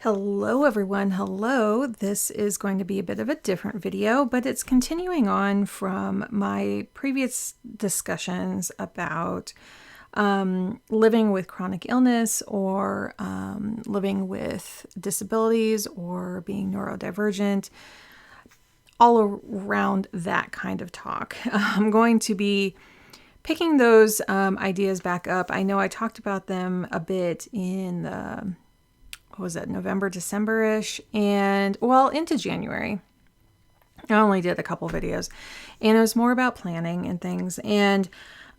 Hello everyone, hello. This is going to be a bit of a different video, but it's continuing on from my previous discussions about living with chronic illness or living with disabilities or being neurodivergent, all around that kind of talk. I'm going to be picking those ideas back up. I know I talked about them a bit in the what was it, November, December-ish, and well, into January. I only did a couple videos, and it was more about planning and things. And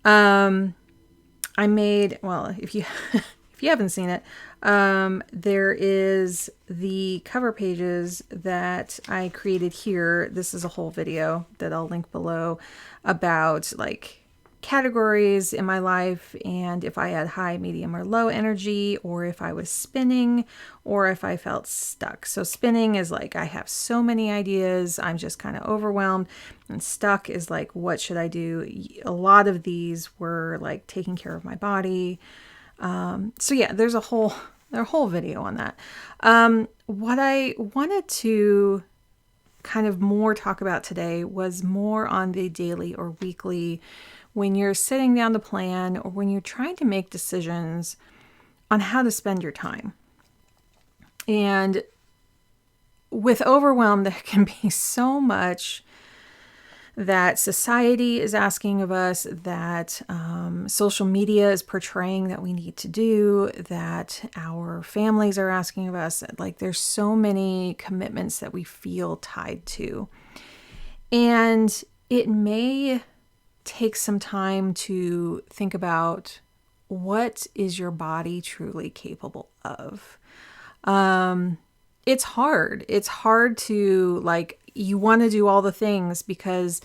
I made, well, if you if you haven't seen it, there is the cover pages that I created here. This is a whole video that I'll link below about like categories in my life, and if I had high, medium, or low energy, or if I was spinning, or if I felt stuck. So spinning is like I have so many ideas, I'm just kind of overwhelmed, and stuck is like what should I do? A lot of these were like taking care of my body. So yeah, there's a whole video on that. What I wanted to kind of more talk about today was more on the daily or weekly, when you're sitting down to plan or when you're trying to make decisions on how to spend your time. And with overwhelm, there can be so much that society is asking of us, that social media is portraying that we need to do, that our families are asking of us. Like there's so many commitments that we feel tied to. And it may take some time to think about what is your body truly capable of. It's hard. It's hard to like, you want to do all the things because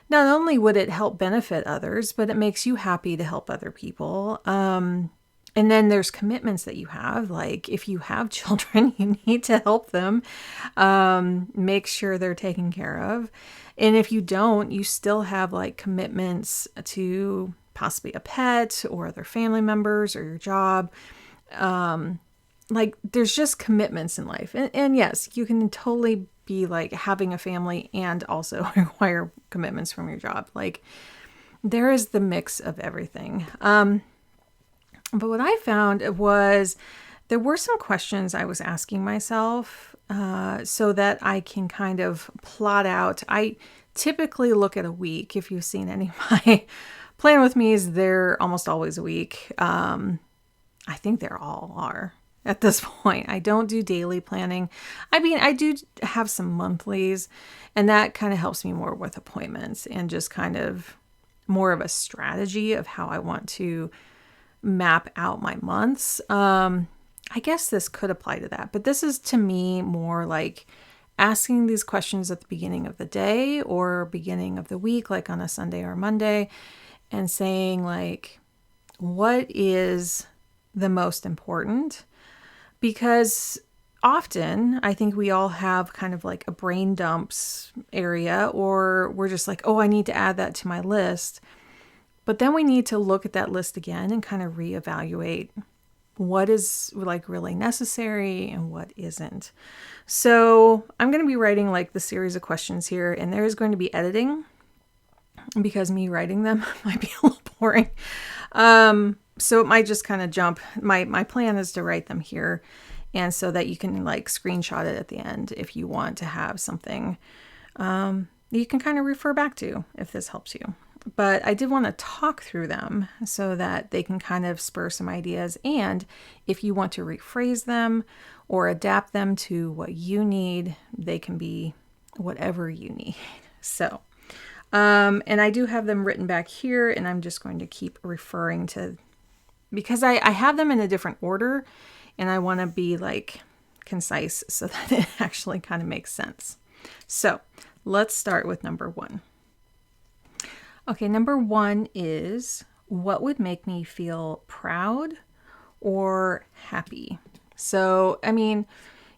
not only would it help benefit others, but it makes you happy to help other people. And then there's commitments that you have. Like if you have children, you need to help them, make sure they're taken care of. And if you don't, you still have like commitments to possibly a pet or other family members or your job. Like there's just commitments in life. And yes, you can totally be like having a family and also require commitments from your job. Like there is the mix of everything. But what I found was there were some questions I was asking myself so that I can kind of plot out. I typically look at a week. If you've seen any of my plan with me's, they're almost always a week. I think they're all are at this point. I don't do daily planning. I mean, I do have some monthlies, and that kind of helps me more with appointments and just kind of more of a strategy of how I want to map out my months. I guess this could apply to that, but this is to me more like asking these questions at the beginning of the day or beginning of the week, like on a Sunday or Monday, and saying like, what is the most important? Because often I think we all have kind of like a brain dumps area, or we're just like, oh, I need to add that to my list. But then we need to look at that list again and kind of reevaluate what is like really necessary and what isn't. So I'm going to be writing like the series of questions here, and there is going to be editing because me writing them might be a little boring. So it might just kind of jump. My plan is to write them here, and so that you can like screenshot it at the end if you want to have something you can kind of refer back to if this helps you. But I did want to talk through them so that they can kind of spur some ideas. And if you want to rephrase them or adapt them to what you need, they can be whatever you need. So, and I do have them written back here, and I'm just going to keep referring to, because I have them in a different order, and I want to be like concise so that it actually kind of makes sense. So let's start with number one. Okay, number one is, what would make me feel proud or happy? So, I mean,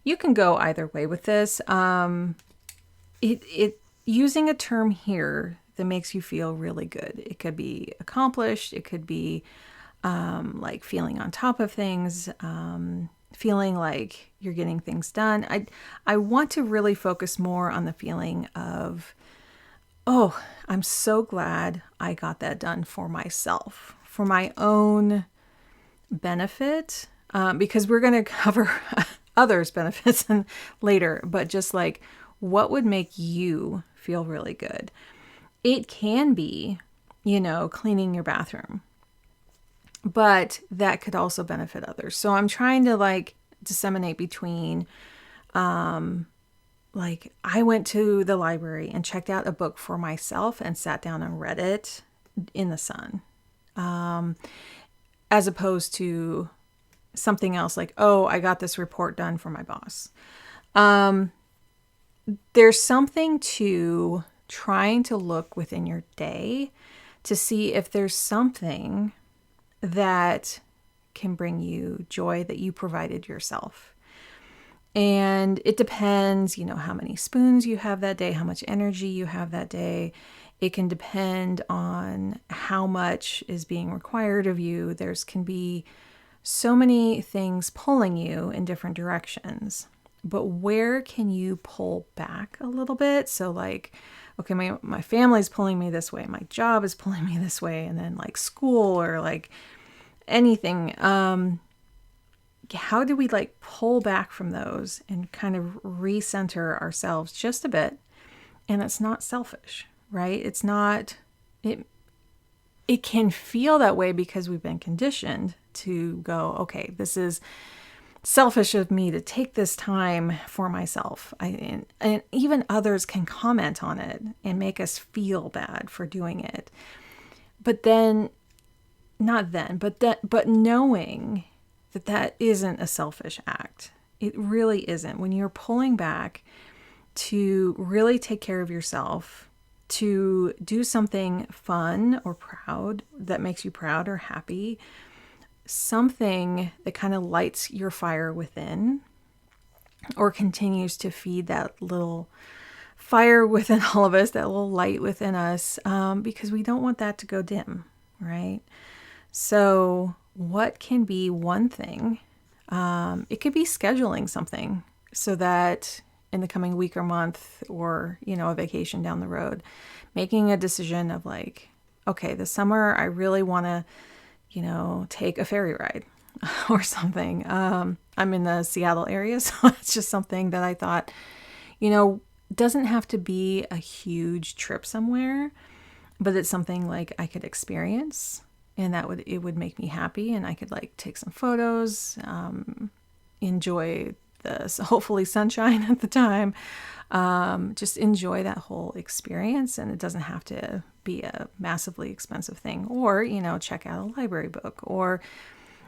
you can go either way with this. Using a term here that makes you feel really good. It could be accomplished. It could be like feeling on top of things, feeling like you're getting things done. I want to really focus more on the feeling of, oh, I'm so glad I got that done for myself, for my own benefit, because we're going to cover others' benefits later, but just like, what would make you feel really good? It can be, cleaning your bathroom, but that could also benefit others. So I'm trying to like disseminate between, like I went to the library and checked out a book for myself and sat down and read it in the sun, as opposed to something else like, oh, I got this report done for my boss. There's something to trying to look within your day to see if there's something that can bring you joy that you provided yourself. And it depends, how many spoons you have that day, how much energy you have that day. It can depend on how much is being required of you. There's can be so many things pulling you in different directions. But where can you pull back a little bit? So like, okay, my family's pulling me this way, my job is pulling me this way, and then like school or like anything. How do we like pull back from those and kind of recenter ourselves just a bit? And it's not selfish, right? It's not, it can feel that way because we've been conditioned to go, okay, this is selfish of me to take this time for myself. And even others can comment on it and make us feel bad for doing it. But then, but knowing that isn't a selfish act. It really isn't. When you're pulling back to really take care of yourself, to do something fun or proud that makes you proud or happy, something that kind of lights your fire within or continues to feed that little fire within all of us, that little light within us, because we don't want that to go dim, right? So what can be one thing? It could be scheduling something so that in the coming week or month or, a vacation down the road, making a decision of like, okay, this summer I really want to, take a ferry ride or something. I'm in the Seattle area, so it's just something that I thought, doesn't have to be a huge trip somewhere, but it's something like I could experience. And it would make me happy, and I could like take some photos, enjoy the hopefully sunshine at the time, just enjoy that whole experience. And it doesn't have to be a massively expensive thing, or check out a library book, or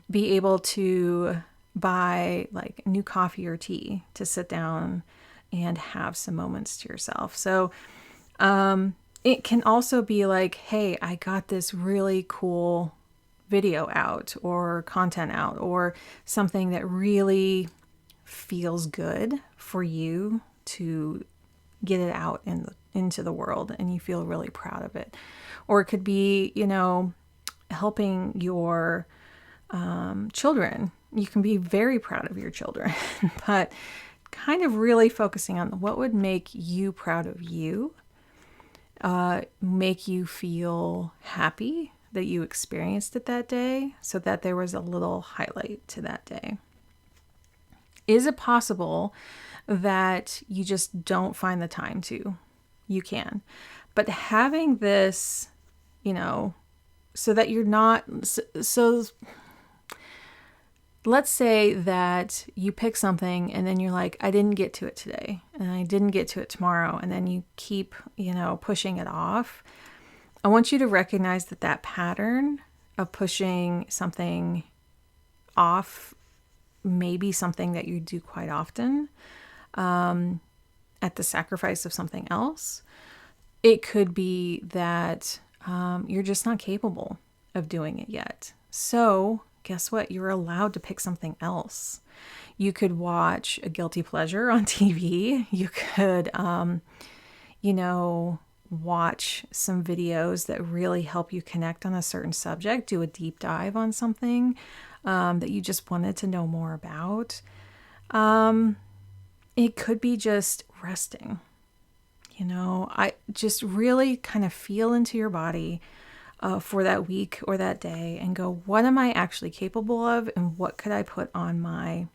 be able to buy like new coffee or tea to sit down and have some moments to yourself. So, it can also be like, hey, I got this really cool video out or content out or something that really feels good for you to get it out into the world and you feel really proud of it. Or it could be, helping your children. You can be very proud of your children, but kind of really focusing on what would make you proud of you. Make you feel happy that you experienced it that day, so that there was a little highlight to that day. Is it possible that you just don't find the time to? You can. But having this, so that you're not, so let's say that you pick something and then you're like, I didn't get to it today and I didn't get to it tomorrow. And then you keep, pushing it off. I want you to recognize that pattern of pushing something off may be something that you do quite often, at the sacrifice of something else. It could be that you're just not capable of doing it yet. So guess what? You're allowed to pick something else. You could watch a guilty pleasure on TV. You could, watch some videos that really help you connect on a certain subject, do a deep dive on something that you just wanted to know more about. It could be just resting. I just really kind of feel into your body for that week or that day and go, what am I actually capable of? And what could I put on my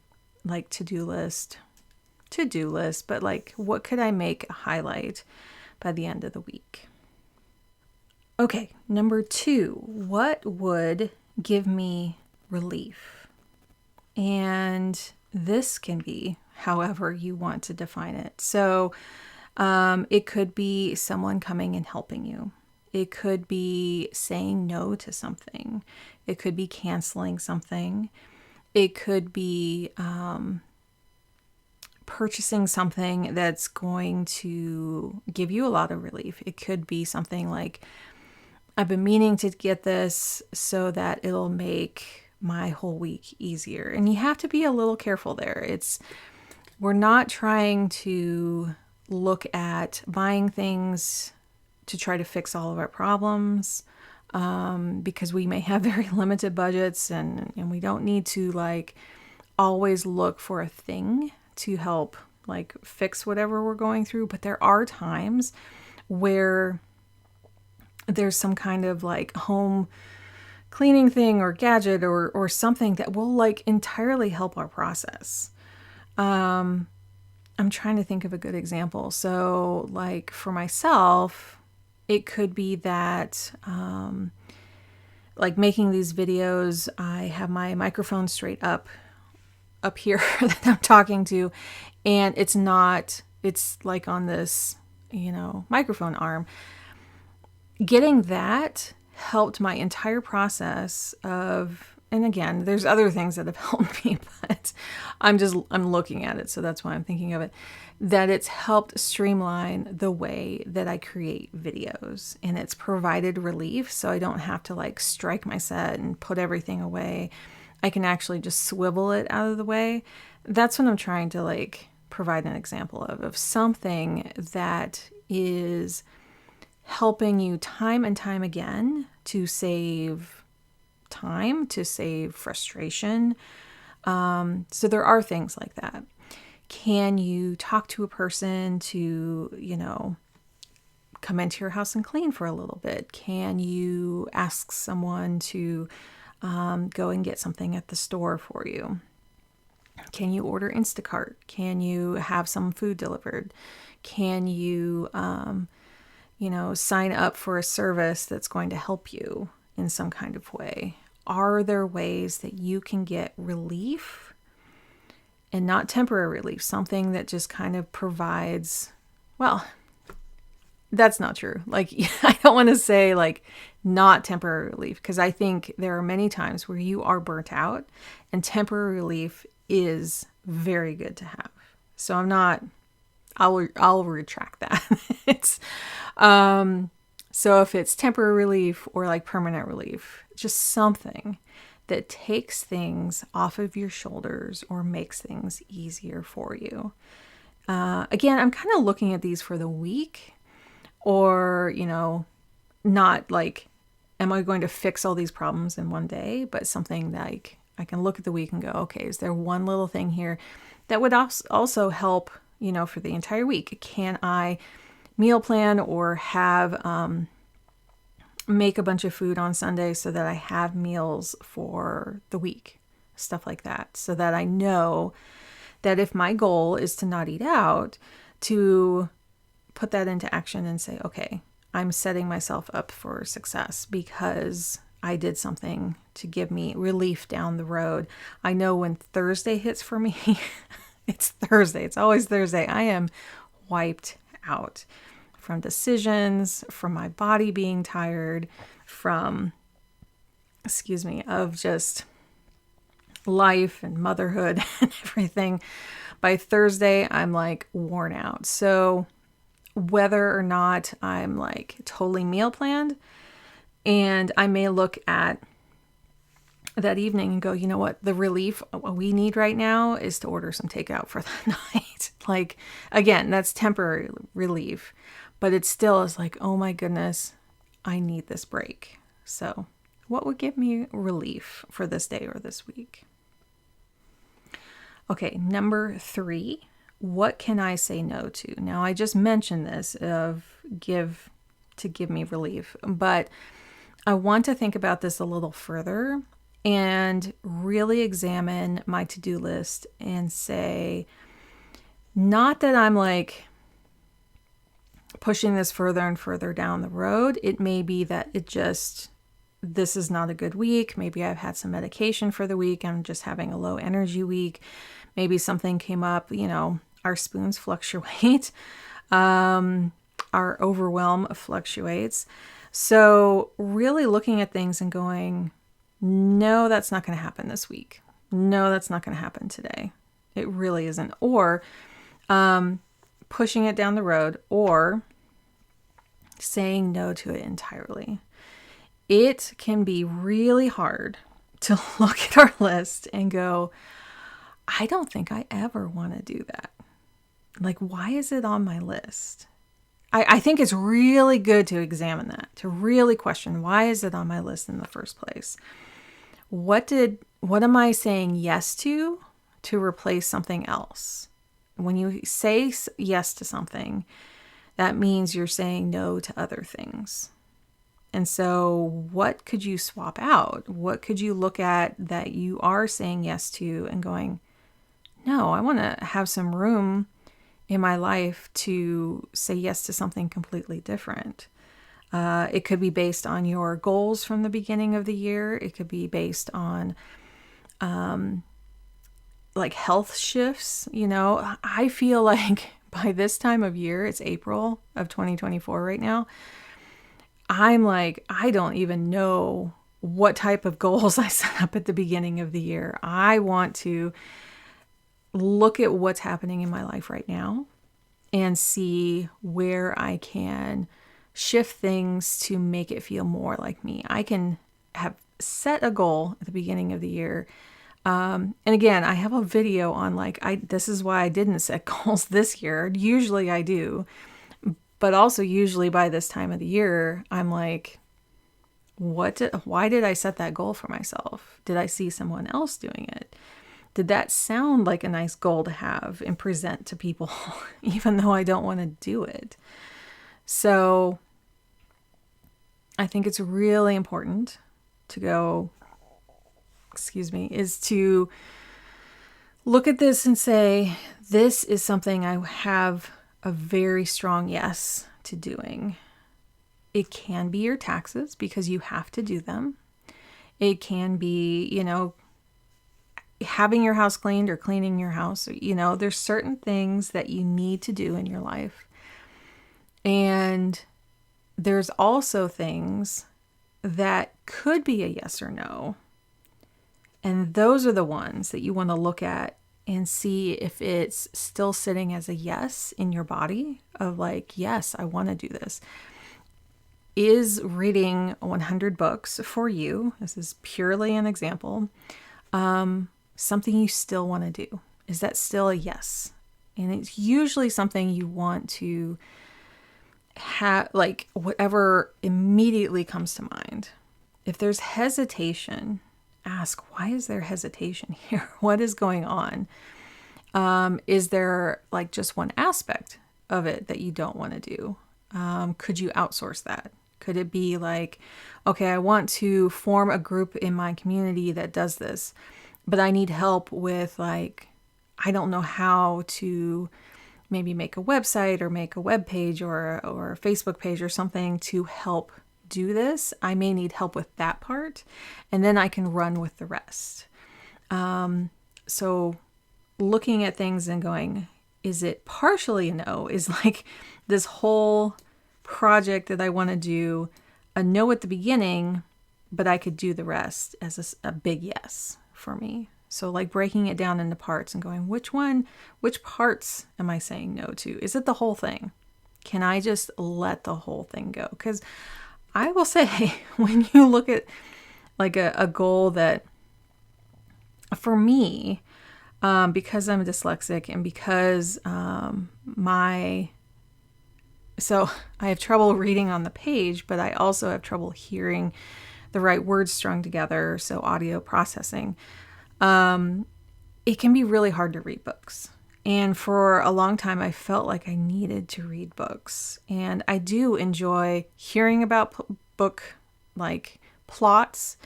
to-do list, but what could I make a highlight by the end of the week? Okay, number 2, what would give me relief? And this can be however you want to define it. So it could be someone coming and helping you. It could be saying no to something. It could be canceling something. It could be purchasing something that's going to give you a lot of relief. It could be something like, I've been meaning to get this so that it'll make my whole week easier. And you have to be a little careful there. We're not trying to look at buying things to try to fix all of our problems, because we may have very limited budgets and we don't need to always look for a thing to help fix whatever we're going through. But there are times where there's some kind of home cleaning thing or gadget or something that will entirely help our process. I'm trying to think of a good example. So for myself, it could be that making these videos, I have my microphone straight up here that I'm talking to, and it's on this, microphone arm. Getting that helped my entire process of, and again, there's other things that have helped me, but I'm looking at it. So that's why I'm thinking of it, that it's helped streamline the way that I create videos, and it's provided relief. So I don't have to strike my set and put everything away. I can actually just swivel it out of the way. That's what I'm trying to provide an example of something that is helping you time and time again to save time, to save frustration. So there are things like that. Can you talk to a person to, come into your house and clean for a little bit? Can you ask someone to go and get something at the store for you? Can you order Instacart? Can you have some food delivered? Can you, sign up for a service that's going to help you in some kind of way? Are there ways that you can get relief, and not temporary relief, something that just kind of provides, well, that's not true. I don't want to say not temporary relief, because I think there are many times where you are burnt out and temporary relief is very good to have. So I'll retract that. So if it's temporary relief or permanent relief, just something that takes things off of your shoulders or makes things easier for you. Again, I'm kind of looking at these for the week, or, not am I going to fix all these problems in one day, but something that I can look at the week and go, okay, is there one little thing here that would also help, for the entire week? Can I meal plan or have, make a bunch of food on Sunday so that I have meals for the week, stuff like that, so that I know that if my goal is to not eat out, to put that into action and say, okay, I'm setting myself up for success because I did something to give me relief down the road. I know when Thursday hits for me, it's Thursday. It's always Thursday. I am wiped out from decisions, from my body being tired, from, of just life and motherhood and everything. By Thursday, I'm worn out. So whether or not I'm totally meal planned, and I may look at that evening and go, you know what, the relief we need right now is to order some takeout for the night. Again, that's temporary relief. but it still is like, oh my goodness, I need this break. So what would give me relief for this day or this week? Okay, number 3, what can I say no to? Now, I just mentioned this of give me relief, but I want to think about this a little further and really examine my to-do list and say, not that I'm like pushing this further and further down the road. It may be that this is not a good week. Maybe I've had some medication for the week. I'm just having a low energy week. Maybe something came up, our spoons fluctuate. Our overwhelm fluctuates. So really looking at things and going, no, that's not going to happen this week. No, that's not going to happen today. It really isn't. Or pushing it down the road, or saying no to it entirely. It can be really hard to look at our list and go, I don't think I ever want to do that. Like, why is it on my list? I think it's really good to examine that, to really question, why is it on my list in the first place? What am I saying yes to replace something else? When you say yes to something, that means you're saying no to other things. And so what could you swap out? What could you look at that you are saying yes to and going, no, I want to have some room in my life to say yes to something completely different. It could be based on your goals from the beginning of the year. It could be based on like health shifts. I feel like by this time of year, it's April of 2024 right now, I'm like, I don't even know what type of goals I set up at the beginning of the year. I want to look at what's happening in my life right now and see where I can shift things to make it feel more like me. I can have set a goal at the beginning of the year. And again, I have a video on this is why I didn't set goals this year. Usually I do, but also usually by this time of the year, I'm like, why did I set that goal for myself? Did I see someone else doing it? Did that sound like a nice goal to have and present to people, even though I don't want to do it? So I think it's really important to is to look at this and say, this is something I have a very strong yes to doing. It can be your taxes because you have to do them. It can be, having your house cleaned or cleaning your house. There's certain things that you need to do in your life. And there's also things that could be a yes or no. And those are the ones that you want to look at and see if it's still sitting as a yes in your body of like, yes, I want to do this. Is reading 100 books for you, this is purely an example, something you still want to do? Is that still a yes? And it's usually something you want to have, like whatever immediately comes to mind. If there's hesitation, ask, why is there hesitation here? What is going on? Is there like just one aspect of it that you don't want to do? Could you outsource that? Could it be like, okay, I want to form a group in my community that does this, but I need help with I don't know how to maybe make a website or make a web page or a Facebook page or something to help do this. I may need help with that part, and then I can run with the rest. So looking at things and going, is it partially a no? Is like this whole project that I want to do a no at the beginning, but I could do the rest as a big yes for me. So like breaking it down into parts and going, which parts am I saying no to? Is it the whole thing? Can I just let the whole thing go? Because I will say, when you look at like a goal that for me, because I'm dyslexic and because my So I have trouble reading on the page, but I also have trouble hearing the right words strung together. So audio processing. It can be really hard to read books. And for a long time, I felt like I needed to read books. And I do enjoy hearing about book like plots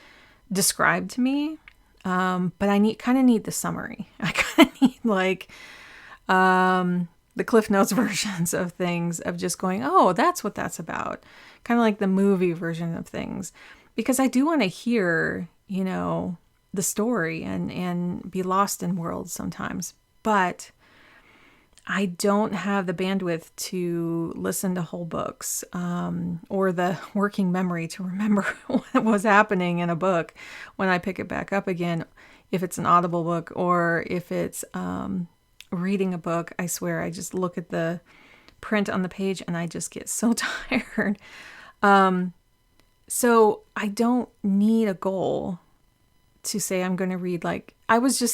described to me. But I kind of need the summary. I kind of need like the Cliff Notes versions of things, of just going, oh, that's what that's about. Kind of like the movie version of things. Because I do want to hear, the story and be lost in worlds sometimes. But I don't have the bandwidth to listen to whole books, or the working memory to remember what was happening in a book when I pick it back up again, if it's an Audible book or if it's reading a book. I swear, I just look at the print on the page and I just get so tired. So I don't need a goal to say I'm going to read, like,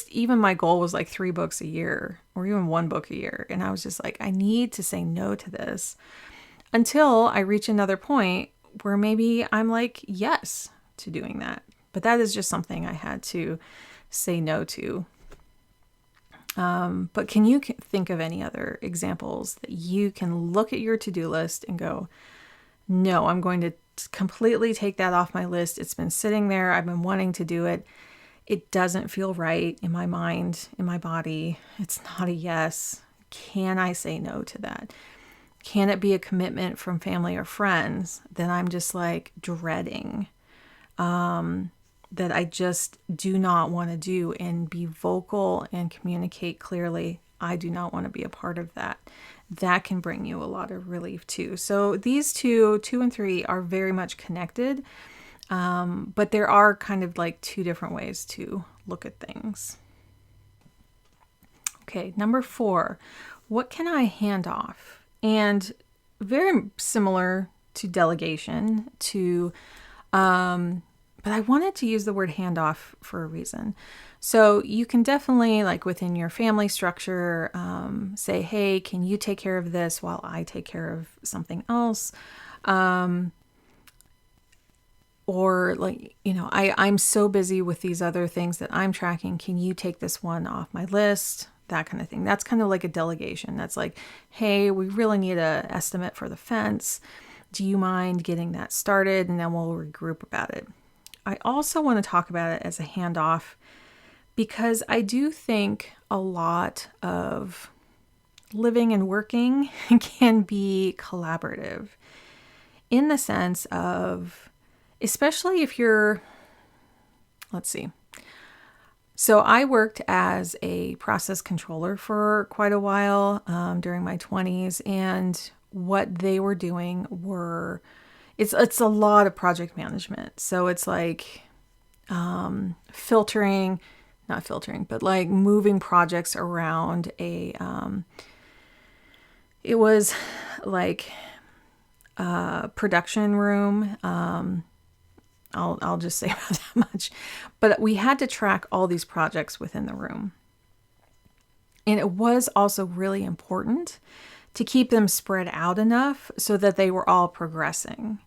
even my goal was like 3 books a year or even 1 book a year. And I was just like, I need to say no to this until I reach another point where maybe I'm like, yes to doing that. But that is just something I had to say no to. But can you think of any other examples that you can look at your to-do list and go, no, I'm going to completely take that off my list. It's been sitting there. I've been wanting to do it. It doesn't feel right in my mind, in my body. It's not a yes. Can I say no to that? Can it be a commitment from family or friends that I'm just like dreading, that I just do not want to do, and be vocal and communicate clearly? I do not want to be a part of that. That can bring you a lot of relief too. So these 2 and 3 are very much connected. But there are kind of like 2 different ways to look at things. Okay, number 4, what can I hand off? And very similar to delegation, but I wanted to use the word handoff for a reason. So you can definitely, like within your family structure, say, hey, can you take care of this while I take care of something else? Or like, I'm so busy with these other things that I'm tracking. Can you take this one off my list? That kind of thing. That's kind of like a delegation. That's like, hey, we really need an estimate for the fence. Do you mind getting that started? And then we'll regroup about it. I also want to talk about it as a handoff because I do think a lot of living and working can be collaborative in the sense of, especially if you're, let's see. So I worked as a process controller for quite a while during my 20s, and what they were doing were, it's a lot of project management. So it's like not filtering, but like moving projects around it was like a production room. I'll just say about that much. But we had to track all these projects within the room. And it was also really important to keep them spread out enough so that they were all progressing.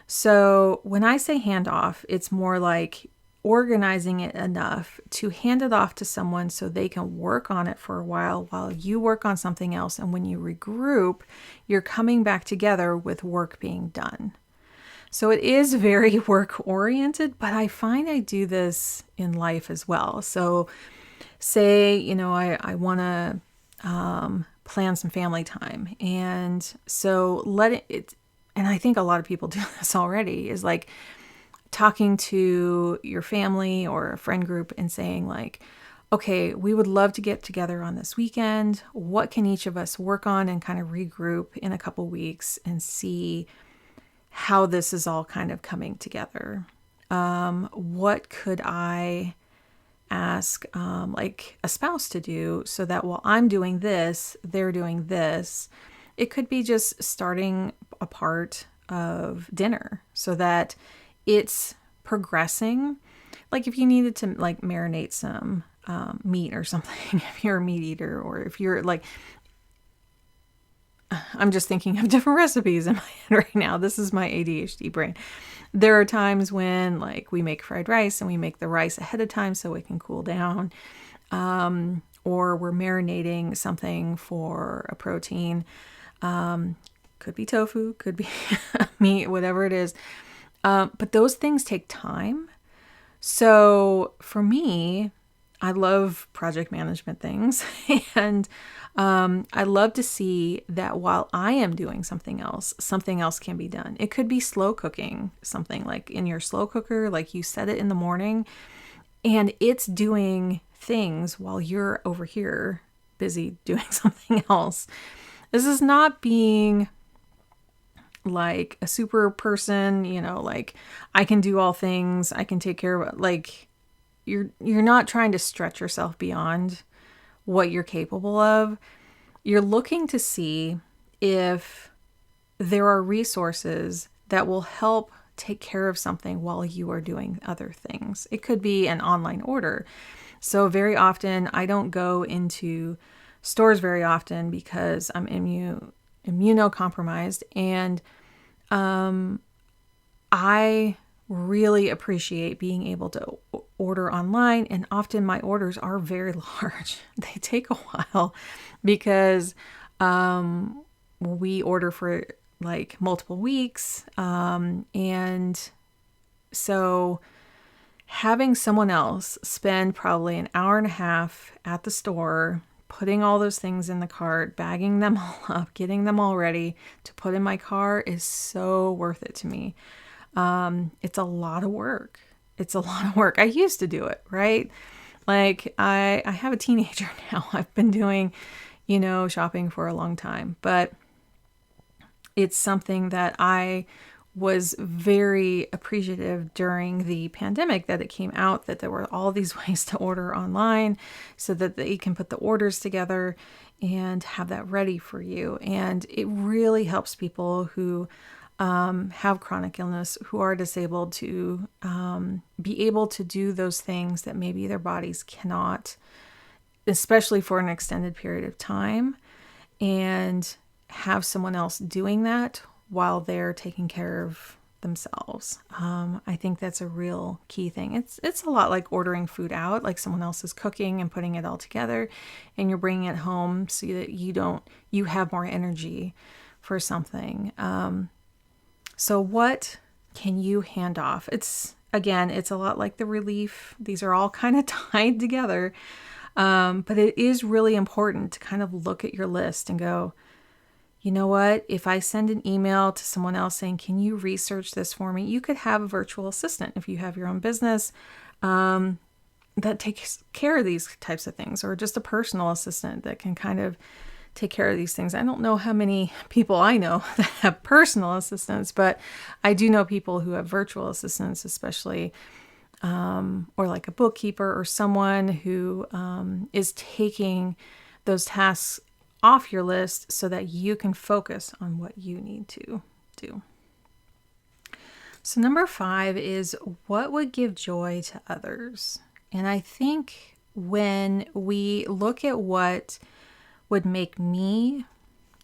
So when I say handoff, it's more like organizing it enough to hand it off to someone so they can work on it for a while you work on something else. And when you regroup, you're coming back together with work being done. So it is very work oriented, but I find I do this in life as well. So say, I want to plan some family time. And so and I think a lot of people do this already, is like talking to your family or a friend group and saying like, okay, we would love to get together on this weekend. What can each of us work on and kind of regroup in a couple weeks and see how this is all kind of coming together. What could I ask like a spouse to do so that while I'm doing this, they're doing this? It could be just starting a part of dinner so that it's progressing. Like if you needed to like marinate some meat or something, if you're a meat eater, or if you're like, I'm just thinking of different recipes in my head right now. This is my ADHD brain. There are times when like we make fried rice and we make the rice ahead of time so it can cool down. Or we're marinating something for a protein. Could be tofu, could be meat, whatever it is. But those things take time. So for me, I love project management things. And I love to see that while I am doing something else can be done. It could be slow cooking something like in your slow cooker, like you set it in the morning and it's doing things while you're over here busy doing something else. This is not being like a super person, like I can do all things, I can take care of it. Like you're not trying to stretch yourself beyond what you're capable of. You're looking to see if there are resources that will help take care of something while you are doing other things. It could be an online order. So very often I don't go into stores very often because I'm immunocompromised, and I really appreciate being able to order online, and often my orders are very large. They take a while because we order for like multiple weeks, and so having someone else spend probably an hour and a half at the store putting all those things in the cart, bagging them all up, getting them all ready to put in my car is so worth it to me. It's a lot of work. I used to do it, right? Like I have a teenager now. I've been doing, shopping for a long time, but it's something that I was very appreciative during the pandemic that it came out that there were all these ways to order online so that you can put the orders together and have that ready for you. And it really helps people who have chronic illness, who are disabled, to be able to do those things that maybe their bodies cannot, especially for an extended period of time, and have someone else doing that while they're taking care of themselves. I think that's a real key thing. It's a lot like ordering food out, like someone else is cooking and putting it all together and you're bringing it home so that you have more energy for something. So what can you hand off? It's a lot like the relief. These are all kind of tied together. But it is really important to kind of look at your list and go, you know what? If I send an email to someone else saying, can you research this for me? You could have a virtual assistant if you have your own business that takes care of these types of things, or just a personal assistant that can kind of take care of these things. I don't know how many people I know that have personal assistants, but I do know people who have virtual assistants, especially, or like a bookkeeper or someone who is taking those tasks off your list so that you can focus on what you need to do. So number 5 is what would give joy to others. And I think when we look at what would make me,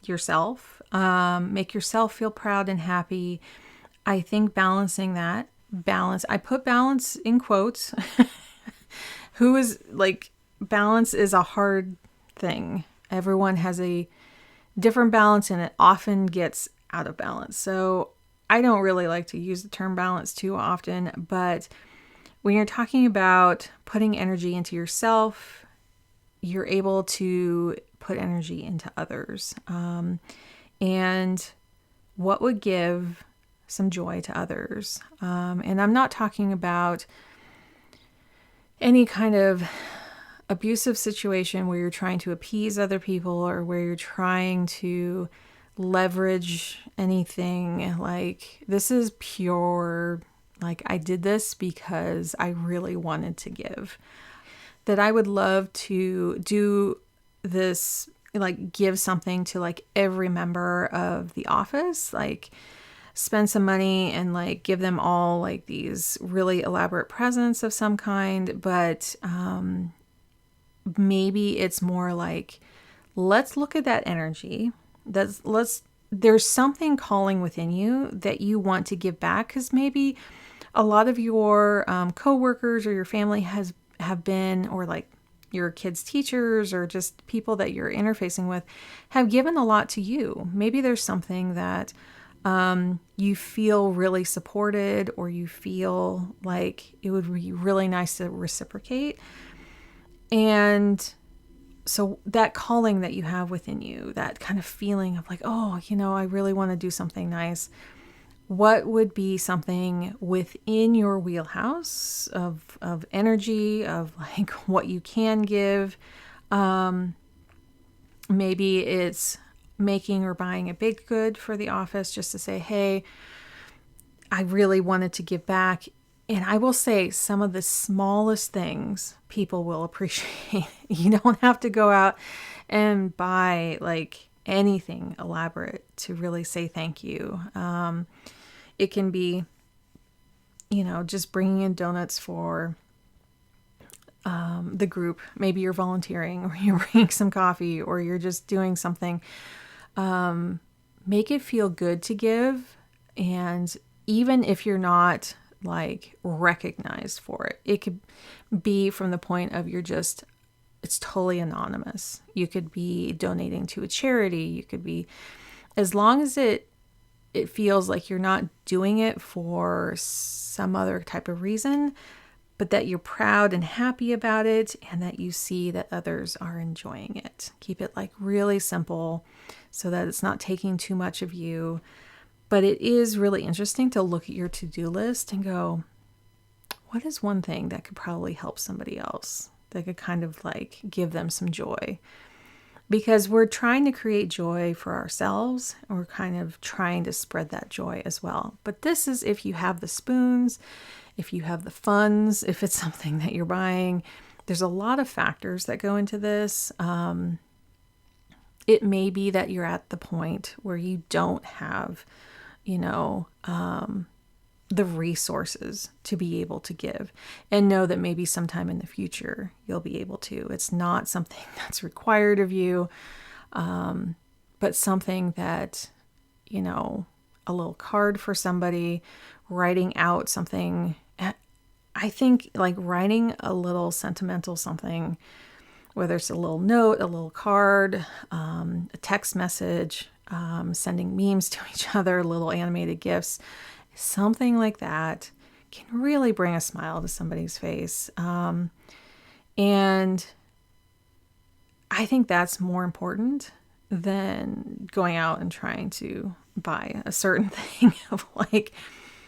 yourself, make yourself feel proud and happy, I think balancing that, I put balance in quotes. Balance is a hard thing. Everyone has a different balance and it often gets out of balance. So I don't really like to use the term balance too often, but when you're talking about putting energy into yourself, you're able to put energy into others. And what would give some joy to others? And I'm not talking about any kind of abusive situation where you're trying to appease other people or where you're trying to leverage anything. Like, this is pure, like, I did this because I really wanted to give. That I would love to do this, like, give something to like every member of the office, like spend some money and like give them all like these really elaborate presents of some kind. But maybe it's more like, let's look at that energy There's something calling within you that you want to give back, because maybe a lot of your coworkers or your family have been, or like your kids' teachers or just people that you're interfacing with, have given a lot to you. Maybe there's something that you feel really supported, or you feel like it would be really nice to reciprocate. And so that calling that you have within you, that kind of feeling of like, oh, I really want to do something nice. What would be something within your wheelhouse of energy, of like what you can give? Maybe it's making or buying a baked good for the office, just to say, hey, I really wanted to give back. And I will say, some of the smallest things people will appreciate. You don't have to go out and buy like anything elaborate to really say thank you. It can be, just bringing in donuts for the group. Maybe you're volunteering, or you're bringing some coffee, or you're just doing something. Make it feel good to give. And even if you're not like recognized for it, it could be from the point of it's totally anonymous. You could be donating to a charity. You could be, as long as it feels like you're not doing it for some other type of reason, but that you're proud and happy about it, and that you see that others are enjoying it. Keep it like really simple so that it's not taking too much of you. But it is really interesting to look at your to-do list and go, what is one thing that could probably help somebody else, that could kind of like give them some joy? Because we're trying to create joy for ourselves, and we're kind of trying to spread that joy as well. But this is if you have the spoons, if you have the funds, if it's something that you're buying. There's a lot of factors that go into this. It may be that you're at the point where you don't have the resources to be able to give, and know that maybe sometime in the future you'll be able to. It's not something that's required of you, but something that, a little card for somebody, writing out something. I think like writing a little sentimental something, whether it's a little note, a little card, a text message, sending memes to each other, little animated GIFs, something like that can really bring a smile to somebody's face. And I think that's more important than going out and trying to buy a certain thing of like,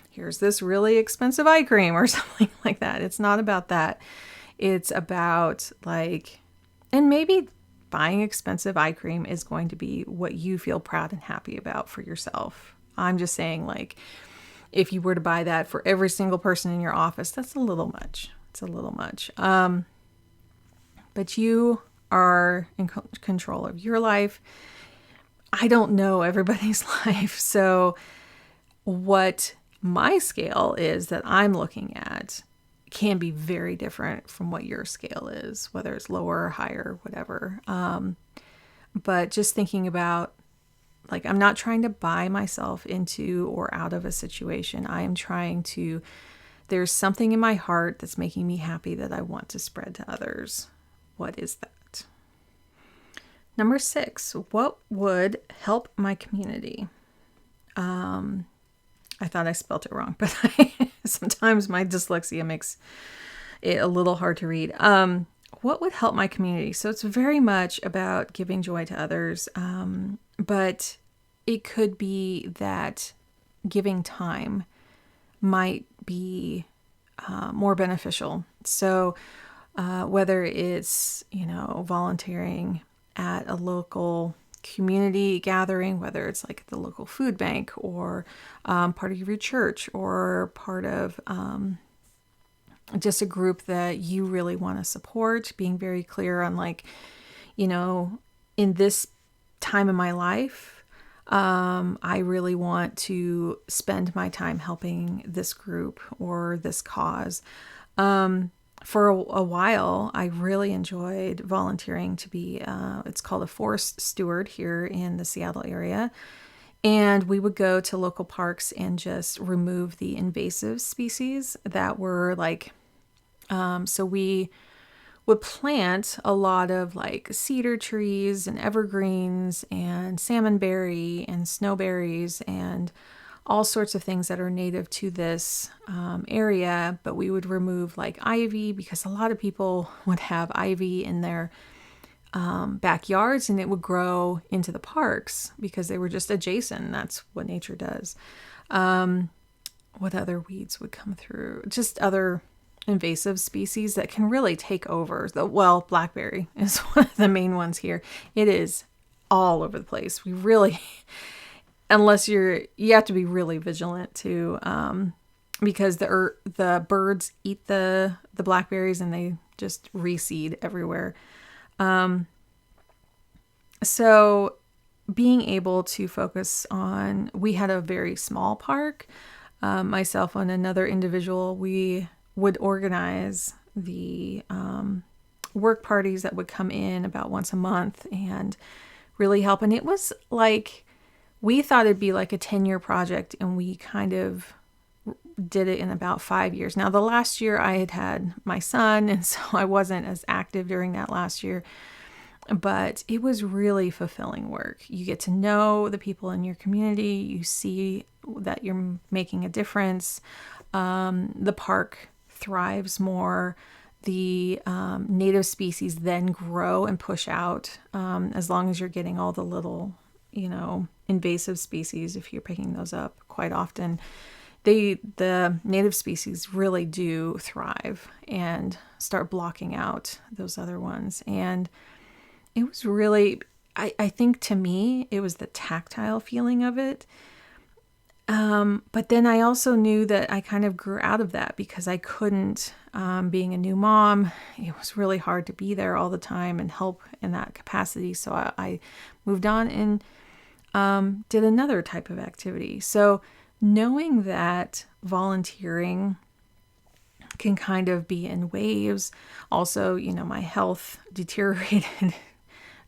here's this really expensive eye cream or something like that. It's not about that. It's about like, and maybe buying expensive eye cream is going to be what you feel proud and happy about for yourself. I'm just saying, like, if you were to buy that for every single person in your office, that's a little much. It's a little much. But you are in control of your life. I don't know everybody's life. So what my scale is that I'm looking at can be very different from what your scale is, whether it's lower or higher, whatever. But just thinking about, like, I'm not trying to buy myself into or out of a situation. I am trying to, there's something in my heart that's making me happy that I want to spread to others. What is that? Number 6, what would help my community? I thought I spelt it wrong, but sometimes my dyslexia makes it a little hard to read. What would help my community? So it's very much about giving joy to others, but it could be that giving time might be more beneficial. So whether it's, volunteering at a local community gathering, whether it's like the local food bank or part of your church or part of just a group that you really want to support, being very clear on like, in this time in my life, I really want to spend my time helping this group or this cause. for a while, I really enjoyed volunteering to be, it's called a forest steward here in the Seattle area. And we would go to local parks and just remove the invasive species that were like, so we would plant a lot of like cedar trees and evergreens and salmonberry and snowberries and all sorts of things that are native to this area. But we would remove like ivy, because a lot of people would have ivy in their backyards, and it would grow into the parks because they were just adjacent. That's what nature does. What other weeds would come through? Just other invasive species that can really take over. Well, blackberry is one of the main ones here. It is all over the place. We really, unless you have to be really vigilant too, because the birds eat the blackberries and they just reseed everywhere. So being able to focus on, we had a very small park, myself and another individual, we would organize the work parties that would come in about once a month and really help. And it was like, we thought it'd be like a 10-year project, and we kind of did it in about 5 years. Now, the last year I had my son, and so I wasn't as active during that last year, but it was really fulfilling work. You get to know the people in your community. You see that you're making a difference. The park thrives more. The native species then grow and push out, as long as you're getting all the little, invasive species. If you're picking those up quite often, the native species really do thrive and start blocking out those other ones. And it was really, I think to me, it was the tactile feeling of it. But then I also knew that I kind of grew out of that because I couldn't, being a new mom, it was really hard to be there all the time and help in that capacity. So I moved on and did another type of activity. So knowing that volunteering can kind of be in waves. Also, my health deteriorated.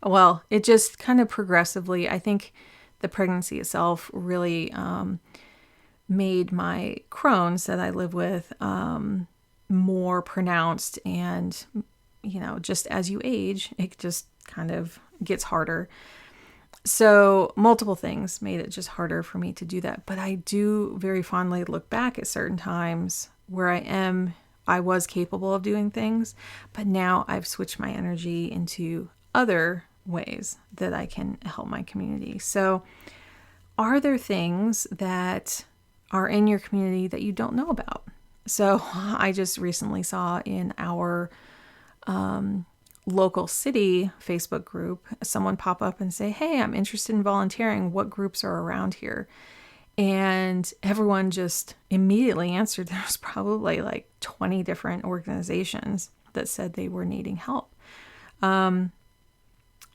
Well, it just kind of progressively, I think the pregnancy itself really made my Crohn's that I live with more pronounced. And, just as you age, it just kind of gets harder. So multiple things made it just harder for me to do that. But I do very fondly look back at certain times where I was capable of doing things, but now I've switched my energy into other ways that I can help my community. So are there things that are in your community that you don't know about? So I just recently saw in our local city Facebook group, someone pop up and say, "Hey, I'm interested in volunteering. What groups are around here?" And everyone just immediately answered. There was probably like 20 different organizations that said they were needing help.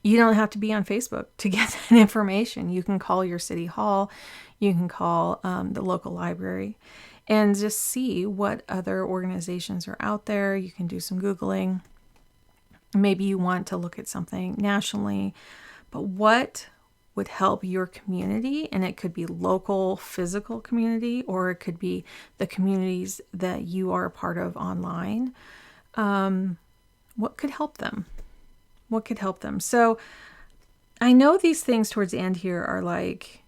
You don't have to be on Facebook to get that information. You can call your city hall. You can call the local library and just see what other organizations are out there. You can do some Googling. Maybe you want to look at something nationally, but what would help your community? And it could be local physical community, or it could be the communities that you are a part of online. What could help them? What could help them? So I know these things towards the end here are like,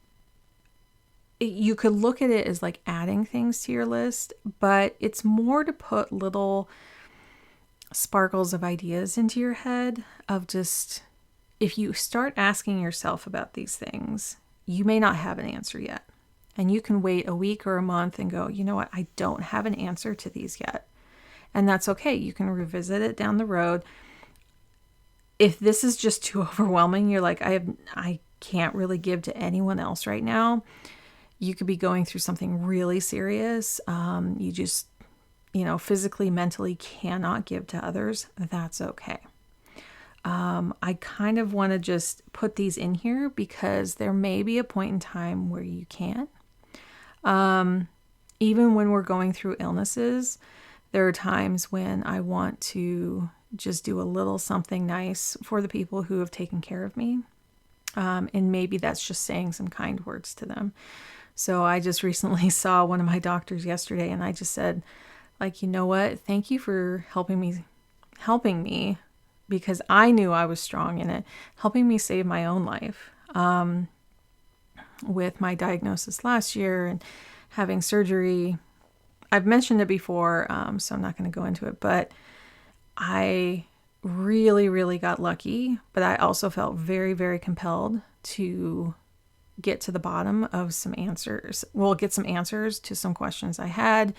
you could look at it as like adding things to your list, but it's more to put little sparkles of ideas into your head of just, if you start asking yourself about these things, you may not have an answer yet. And you can wait a week or a month and go, you know what, I don't have an answer to these yet. And that's okay. You can revisit it down the road. If this is just too overwhelming, you're like, I can't really give to anyone else right now. You could be going through something really serious. You just, physically, mentally cannot give to others. That's okay. I kind of want to just put these in here because there may be a point in time where you can. Even when we're going through illnesses, There are times when I want to just do a little something nice for the people who have taken care of me. And maybe that's just saying some kind words to them. So I just recently saw one of my doctors yesterday, and I just said, like, you know what? Thank you for helping me because I knew I was strong in it, helping me save my own life. With my diagnosis last year and having surgery, I've mentioned it before, so I'm not going to go into it, but I really, really got lucky, but I also felt very, very compelled to get to the bottom of some answers. Well, get some answers to some questions I had.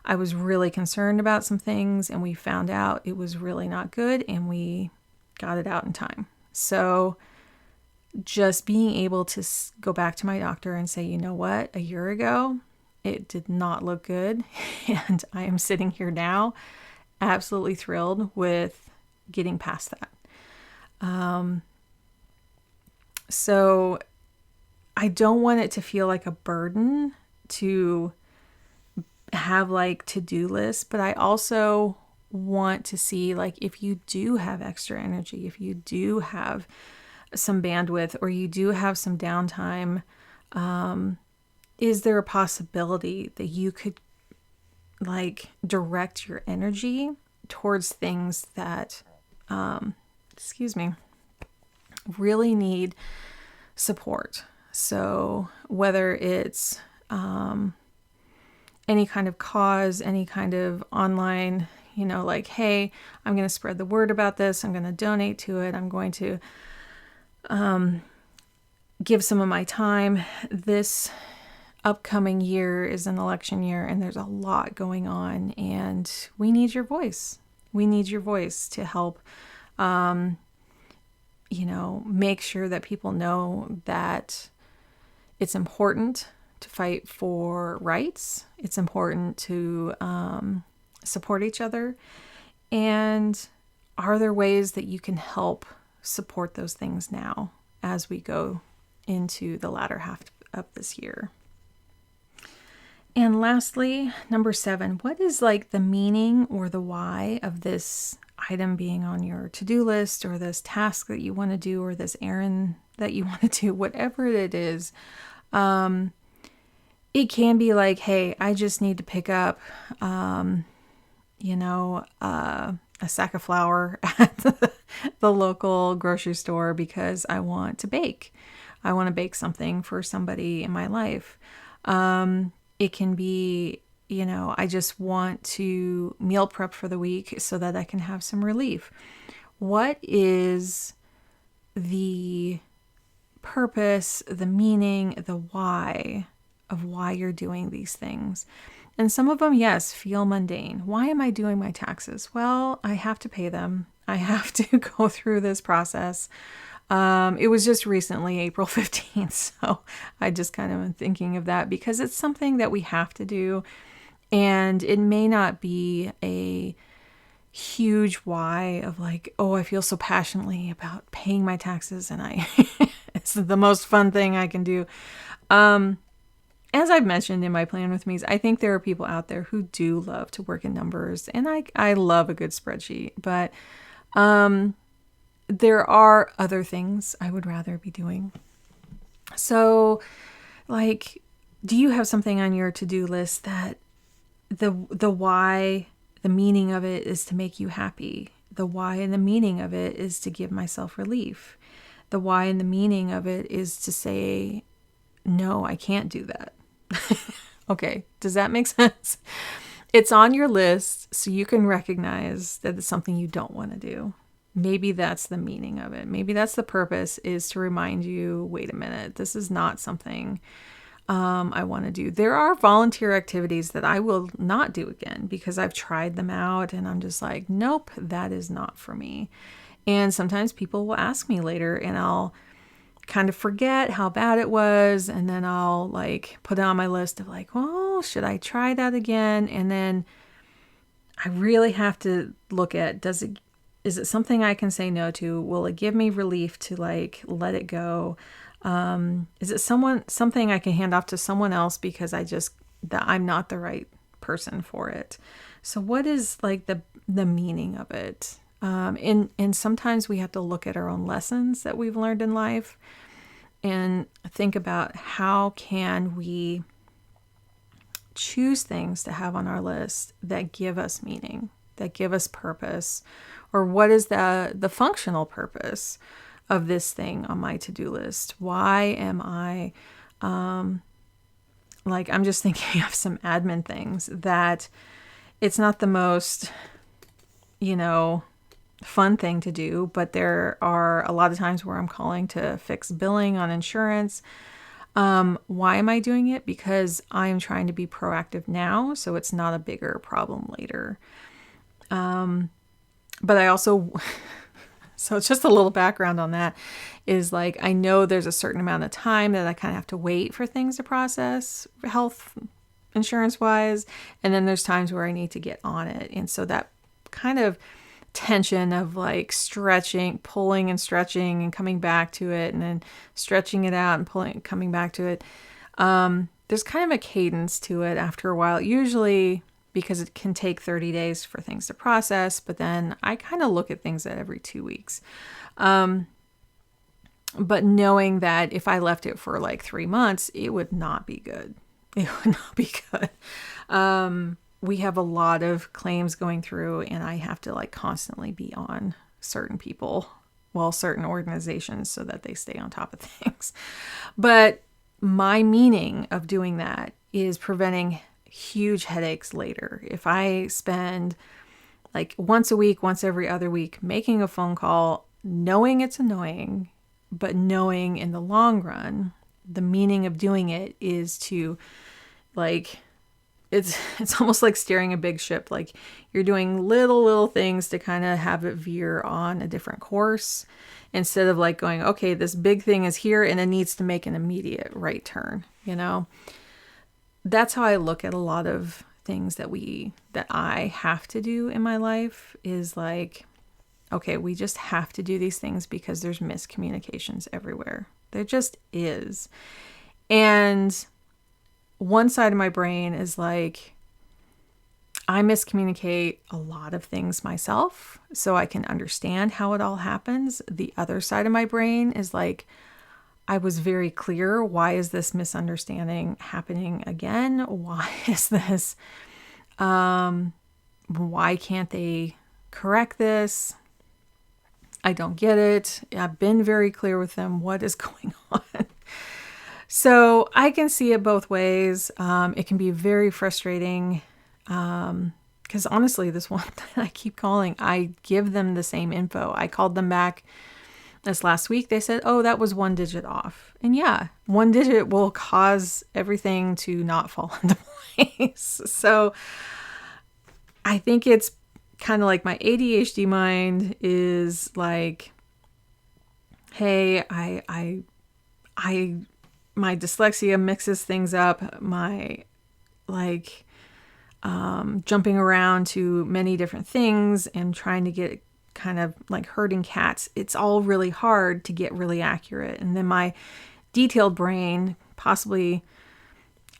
I was really concerned about some things, and we found out it was really not good, and we got it out in time. So just being able to go back to my doctor and say, you know what, a year ago, it did not look good. And I am sitting here now absolutely thrilled with getting past that. So I don't want it to feel like a burden to have like to-do lists, but I also want to see, like, if you do have extra energy, if you do have some bandwidth, or you do have some downtime, is there a possibility that you could like direct your energy towards things that, really need support? So whether it's any kind of cause, any kind of online, like, hey, I'm going to spread the word about this. I'm going to donate to it. I'm going to give some of my time. This upcoming year is an election year, and there's a lot going on, and we need your voice. We need your voice to help, make sure that people know that it's important to fight for rights. It's important to support each other. And are there ways that you can help support those things now as we go into the latter half of this year? And lastly, number 7, what is like the meaning or the why of this item being on your to-do list, or this task that you want to do, or this errand that you want to do, whatever it is? It can be like, hey, I just need to pick up, a sack of flour at the local grocery store because I want to bake. I want to bake something for somebody in my life. It can be, I just want to meal prep for the week so that I can have some relief. What is the purpose, the meaning, the why of why you're doing these things? And some of them, yes, feel mundane. Why am I doing my taxes? Well, I have to pay them. I have to go through this process. It was just recently, April 15th. So I just kind of am thinking of that because it's something that we have to do. And it may not be a huge why of like, oh, I feel so passionately about paying my taxes and it's the most fun thing I can do. As I've mentioned in my Plan With Me's, I think there are people out there who do love to work in numbers, and I love a good spreadsheet, but there are other things I would rather be doing. So, like, do you have something on your to-do list that the why, the meaning of it is to make you happy? The why and the meaning of it is to give myself relief. The why and the meaning of it is to say, no, I can't do that. Okay, does that make sense? It's on your list so you can recognize that it's something you don't want to do. Maybe that's the meaning of it. Maybe that's the purpose, is to remind you, wait a minute, this is not something I want to do. There are volunteer activities that I will not do again because I've tried them out and I'm just like, nope, that is not for me. And sometimes people will ask me later and I'll kind of forget how bad it was, and then I'll like put it on my list of like, well, should I try that again? And then I really have to look at, is it something I can say no to? Will it give me relief to like let it go? Is it something I can hand off to someone else because I'm not the right person for it? So what is like the meaning of it? And sometimes we have to look at our own lessons that we've learned in life and think about how can we choose things to have on our list that give us meaning, that give us purpose, or what is the functional purpose of this thing on my to-do list? Why am I, I'm just thinking of some admin things that it's not the most, fun thing to do, but there are a lot of times where I'm calling to fix billing on insurance. Why am I doing it? Because I'm trying to be proactive now, so it's not a bigger problem later. But I also, so it's just a little background on that, is like, I know there's a certain amount of time that I kind of have to wait for things to process health insurance wise. And then there's times where I need to get on it. And so that kind of tension of like stretching, pulling and stretching and coming back to it, and then stretching it out and pulling, coming back to it. There's kind of a cadence to it after a while, usually because it can take 30 days for things to process. But then I kind of look at things at every 2 weeks. But knowing that if I left it for like 3 months, it would not be good. It would not be good. We have a lot of claims going through, and I have to like constantly be on certain people, certain organizations, so that they stay on top of things. But my meaning of doing that is preventing huge headaches later. If I spend like once a week, once every other week, making a phone call, knowing it's annoying, but knowing in the long run, the meaning of doing it is to like, it's almost like steering a big ship. Like you're doing little things to kind of have it veer on a different course, instead of like going, okay, this big thing is here and it needs to make an immediate right turn. That's how I look at a lot of things that I have to do in my life, is like, okay, we just have to do these things because there's miscommunications everywhere. There just is. And one side of my brain is like, I miscommunicate a lot of things myself, so I can understand how it all happens. The other side of my brain is like, I was very clear. Why is this misunderstanding happening again? Why is this? Why can't they correct this? I don't get it. I've been very clear with them. What is going on? So I can see it both ways. It can be very frustrating because honestly, this one that I keep calling, I give them the same info. I called them back this last week. They said, oh, that was 1 digit off. And yeah, 1 digit will cause everything to not fall into place. So I think it's kind of like my ADHD mind is like, hey, my dyslexia mixes things up. My jumping around to many different things and trying to get kind of like herding cats. It's all really hard to get really accurate. And then my detailed brain, possibly,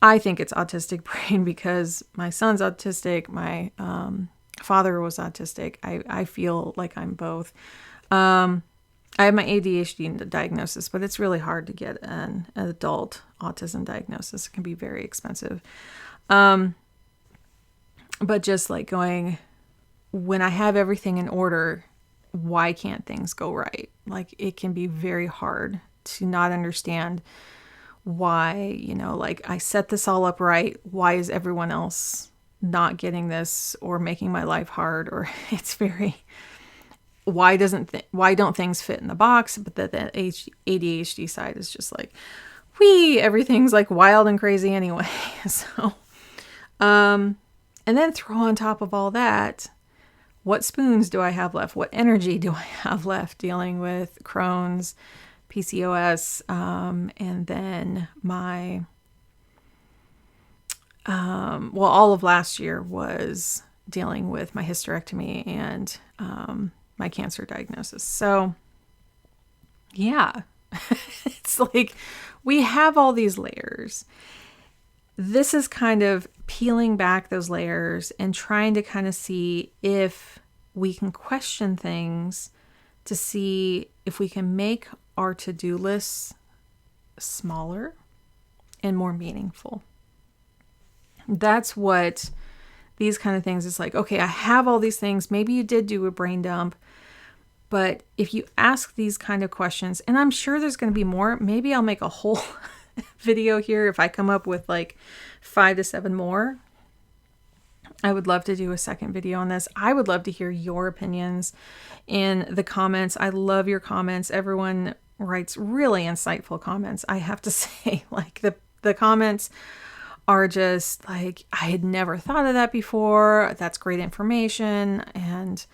I think it's autistic brain because my son's autistic. My father was autistic. I feel like I'm both. I have my ADHD diagnosis, but it's really hard to get an adult autism diagnosis. It can be very expensive. But just like going, when I have everything in order, why can't things go right? Like it can be very hard to not understand why, like I set this all up right. Why is everyone else not getting this or making my life hard? Or it's very... why don't things fit in the box? But the ADHD side is just like, everything's like wild and crazy anyway. So, and then throw on top of all that, what spoons do I have left? What energy do I have left dealing with Crohn's, PCOS, and then my, all of last year was dealing with my hysterectomy and, my cancer diagnosis. So yeah, it's like we have all these layers. this is kind of peeling back those layers and trying to kind of see if we can question things to see if we can make our to-do lists smaller and more meaningful. That's what these kind of things is like. Okay, I have all these things. Maybe you did do a brain dump, but if you ask these kind of questions, and I'm sure there's going to be more, maybe I'll make a whole video here if I come up with like 5 to 7 more. I would love to do a second video on this. I would love to hear your opinions in the comments. I love your comments. Everyone writes really insightful comments. I have to say, like the comments are just like, I had never thought of that before. That's great information. And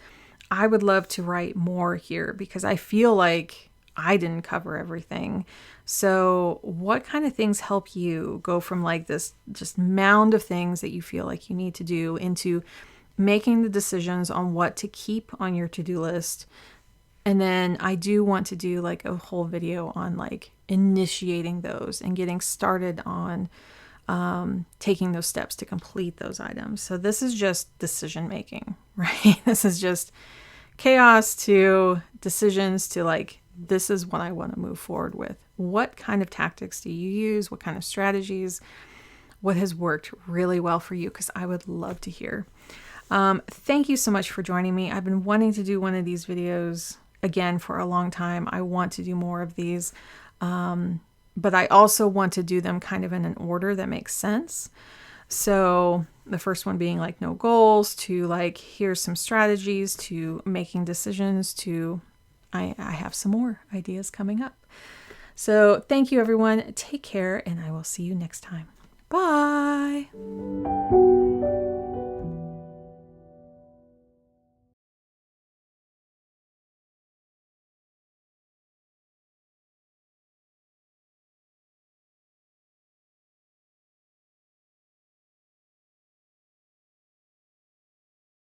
I would love to write more here because I feel like I didn't cover everything. So what kind of things help you go from like this just mound of things that you feel like you need to do into making the decisions on what to keep on your to-do list? And then I do want to do like a whole video on like initiating those and getting started on taking those steps to complete those items. So this is just decision making, right? This is just chaos to decisions to like, this is what I want to move forward with. What kind of tactics do you use? What kind of strategies? What has worked really well for you? Because I would love to hear. Thank you so much for joining me. I've been wanting to do one of these videos again for a long time. I want to do more of these. But I also want to do them kind of in an order that makes sense. So the first one being like no goals, to like here's some strategies, to making decisions, to I have some more ideas coming up. So thank you everyone. Take care and I will see you next time. Bye.